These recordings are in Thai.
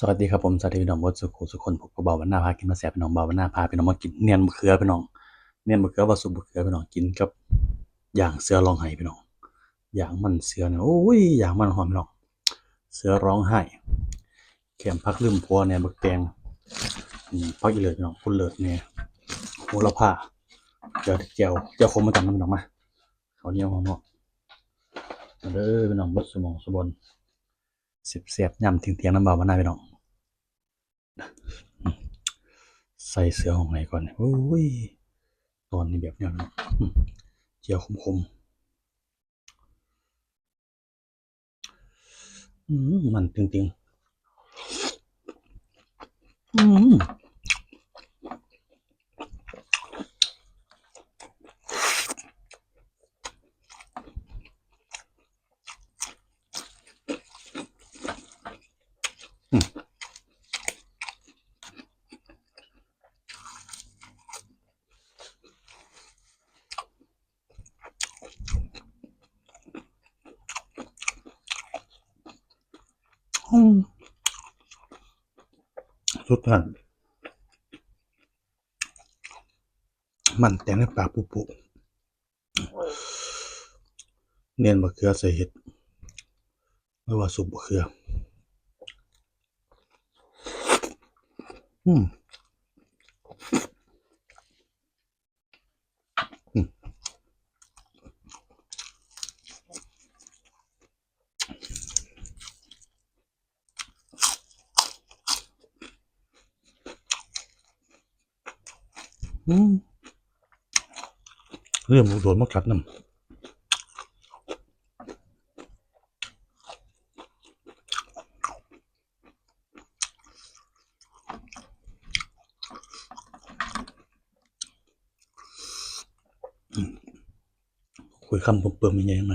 สวัสดีครับผมสวัสดีพี่น้องบดสุขคนผมก็เบาวันหน้าพากินมาแซ่บพี่น้องเบาวันหน้าพาพี่น้องมากินเนียนมะเขือพี่น้องเนียนมะเขือว่าสุปมะเขือพี่น้องกินกับย่างเสือร้องไห้พี่น้องย่างมันเสือเนี่ยโอ้ยย่างมันหอมพี่น้องเสือร้องไห้แขมพักลืมพัวเนี่ยบักแตงพักอีเลิศพี่น้องคุณเลิศเนี่ยโหระพาเจียวคมมาจำพี่น้องมาเขาวเหนียวหอมเนาะมาเด้อพี่น้องบดสมองเสียบๆยำเทียงๆน้ำเบาวันหน้าพี่น้องใส่เสือของไหนก่อนโอ้ยตอนนี้แบบเนี้ยเนาะเจียวคมๆมันจริงๆสุดทันมันแต่ในปากปุเนียนบะเขือใส่เห็ดไม่ว่าสุปบะเขืออืมอืมเรื่องหมูโดนมากัดน้ำคุยคำเปิ่มๆยังไงยังไง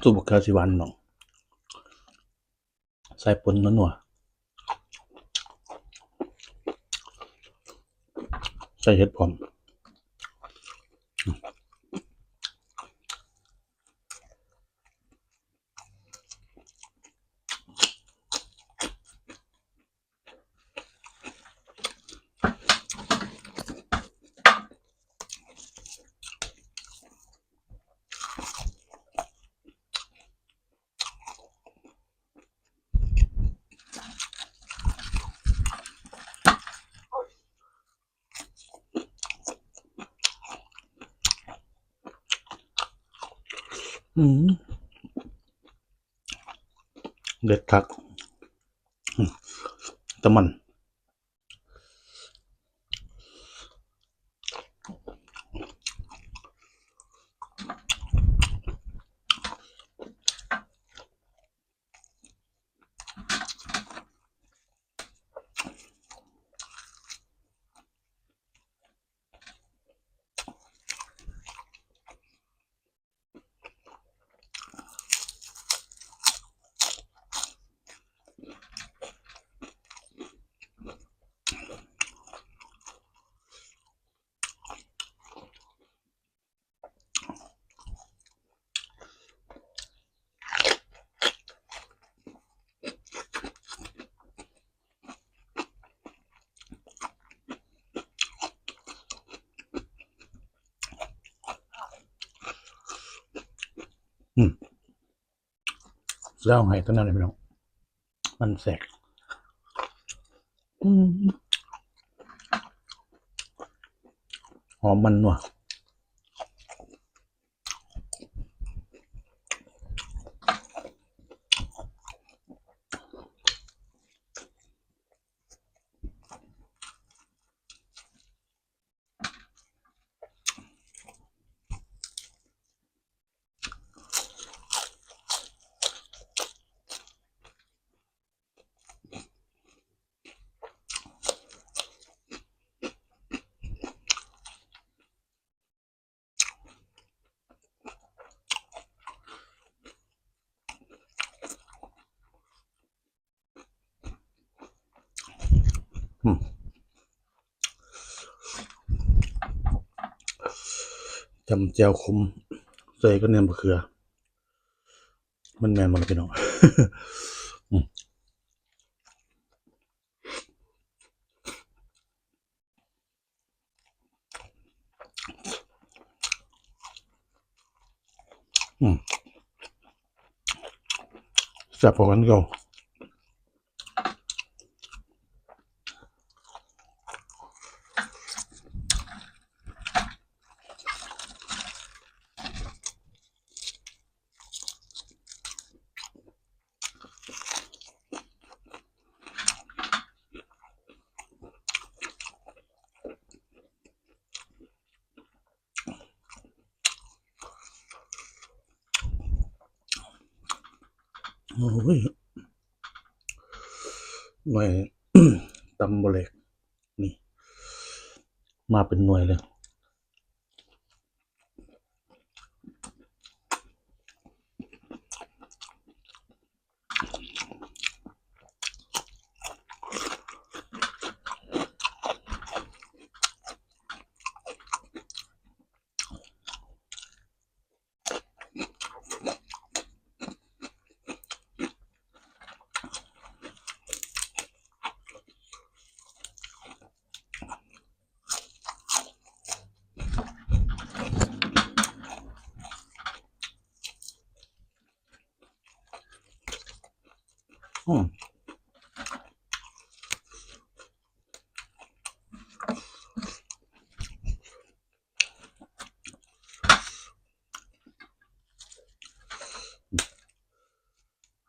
สุปบะเขือสิหวานน้องใส่ปนนัวๆใส่เห็ดพร้อมอืมเด็ดคักแต่มันอืมแล้วไงตัวนั้นเลยพี่น้องมันแสกอืมหอมมันนัว จำแจ่วขมใส่กับเนื้อมะเขือมันแม่นบ่ล่ะพี่น้อง แซ่บพอกันคือเก่าโอ้ยหน่วย ตำบ่แหลกนี่มาเป็นหน่วยเลยอ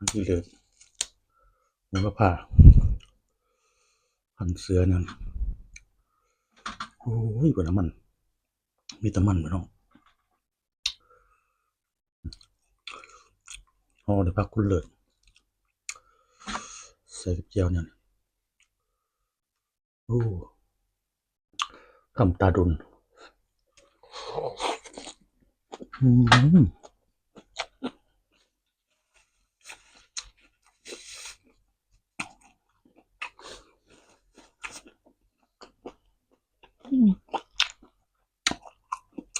ันที่เหลือหมูกระพาหั่นเสือนั่นโอ้ยบ่น้ำมันมีแต่มันพี่น้องห่อด้วยผักกุนเลิศใส่กับแจ่วเนี่ยโอ้ทำตาดุน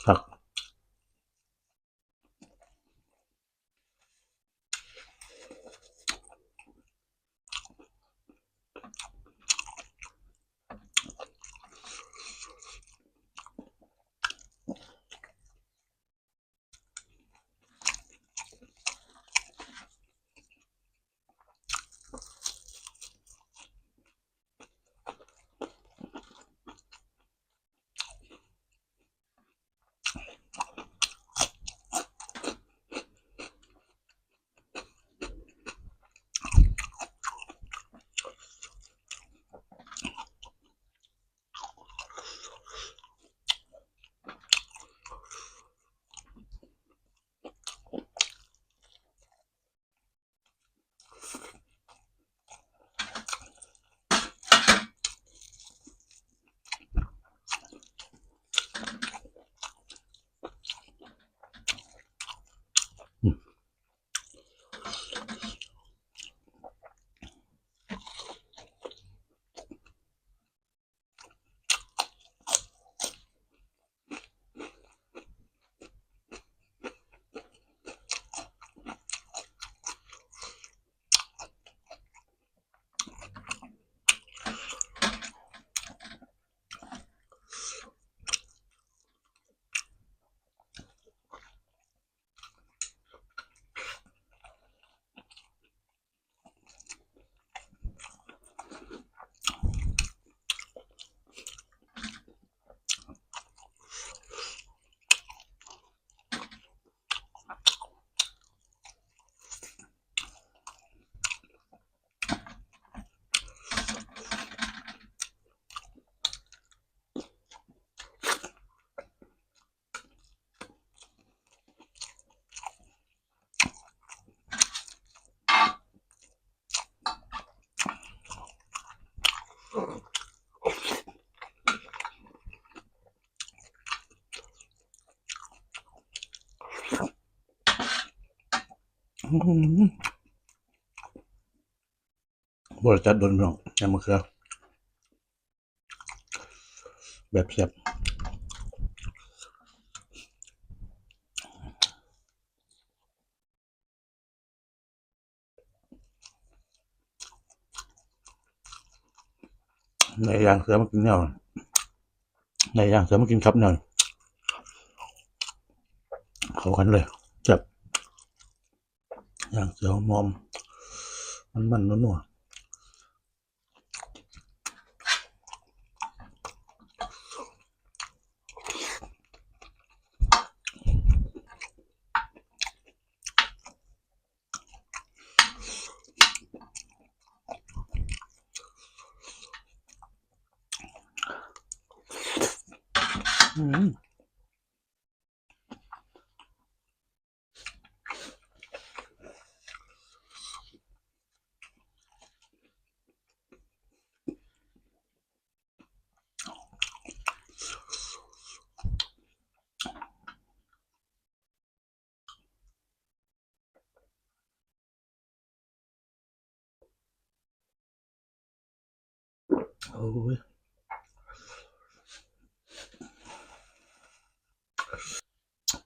คักบ่ได้จัดโดนพี่น้องยำมะเขือแบบแซ่บ ในย่างเสือมากินเนี่ยในย่างเสือมากินครับเนี่ยเขากันเลยจับย่างเสือมอมมันนัวอืมโอ้ย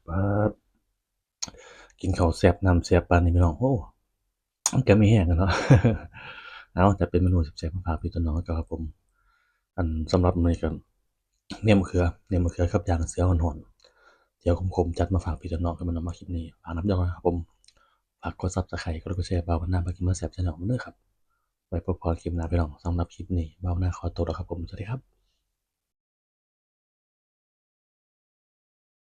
ปลากินข้าวแซ่บน้ำแซ่บปานนี้พี่น้องโอ้มันก็มีแห้งกันเนาะเอาแต่เป็นเมนูแซ่บๆมาฝากพี่ต้นน้องก็ครับผมอันสำหรับมื้อนี้ก็เนี่ยมะเขือครับย่างเสือหอนๆเดี๋ยวคมๆจัดมาฝากพี่ต้นน้องกันมันเอามาคลิปนี้ฝากน้ำย่อยครับผมฝากกด Subscribe กดไลค์กดแชร์บ่าววันหน้ามากินมาแซ่บ Channel ผมด้วยครับไว้พบกันคลิปหน้าพี่น้องสำหรับคลิปนี้บ่าวหน้าขอตัวแล้วครับผมสวัสดีครับ